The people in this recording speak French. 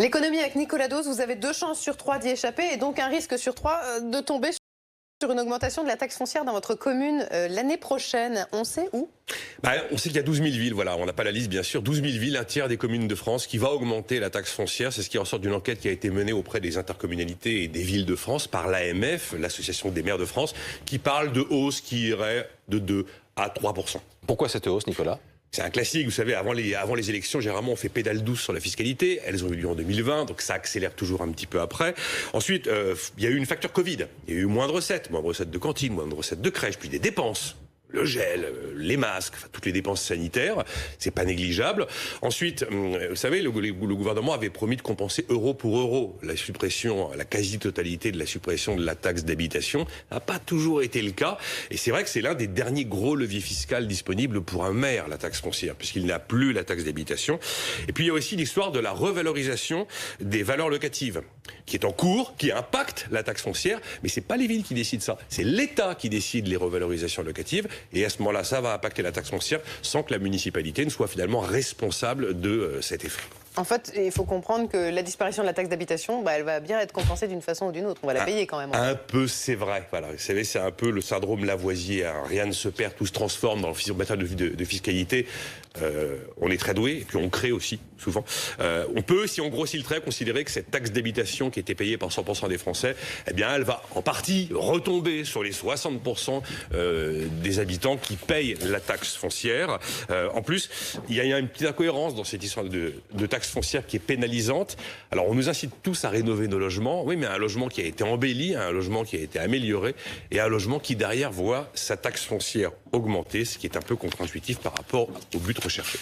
L'économie avec Nicolas Dose, vous avez 2 chances sur 3 d'y échapper et donc un risque sur 3 de tomber sur une augmentation de la taxe foncière dans votre commune l'année prochaine. On sait où? On sait qu'il y a 12 000 villes, voilà, on n'a pas la liste bien sûr, 12 000 villes, un tiers des communes de France qui va augmenter la taxe foncière. C'est ce qui ressort d'une enquête qui a été menée auprès des intercommunalités et des villes de France par l'AMF, l'Association des maires de France, qui parle de hausse qui irait de 2 à 3%. Pourquoi cette hausse, Nicolas ? C'est un classique, vous savez, avant les élections, généralement on fait pédale douce sur la fiscalité, elles ont eu lieu en 2020, donc ça accélère toujours un petit peu après. Ensuite, il y a eu une facture Covid, il y a eu moins de recettes de cantine, moins de recettes de crèche, puis des dépenses. Le gel, les masques, enfin, toutes les dépenses sanitaires, c'est pas négligeable. Ensuite, vous savez, le gouvernement avait promis de compenser euro pour euro la suppression, la quasi-totalité de la suppression de la taxe d'habitation. Ça n'a pas toujours été le cas. Et c'est vrai que c'est l'un des derniers gros leviers fiscaux disponibles pour un maire, la taxe foncière, puisqu'il n'a plus la taxe d'habitation. Et puis il y a aussi l'histoire de la revalorisation des valeurs locatives, qui est en cours, qui impacte la taxe foncière, mais c'est pas les villes qui décident ça, c'est l'État qui décide les revalorisations locatives. Et à ce moment-là, ça va impacter la taxe foncière sans que la municipalité ne soit finalement responsable de cet effet. En fait, il faut comprendre que la disparition de la taxe d'habitation, elle va bien être compensée d'une façon ou d'une autre. On va la payer quand même. Un peu, c'est vrai. Voilà. Vous savez, c'est un peu le syndrome Lavoisier. Hein. Rien ne se perd, tout se transforme dans le matière de fiscalité. On est très doué, et puis on crée aussi, souvent. On peut, si on grossit le trait, considérer que cette taxe d'habitation qui était payée par 100% des Français, eh bien, elle va en partie retomber sur les 60% des habitants qui payent la taxe foncière. En plus, il y a une petite incohérence dans cette histoire de taxe foncière qui est pénalisante. Alors, on nous incite tous à rénover nos logements. Oui, mais un logement qui a été embelli, un logement qui a été amélioré, et un logement qui, derrière, voit sa taxe foncière augmenter, ce qui est un peu contre-intuitif par rapport au but recherché.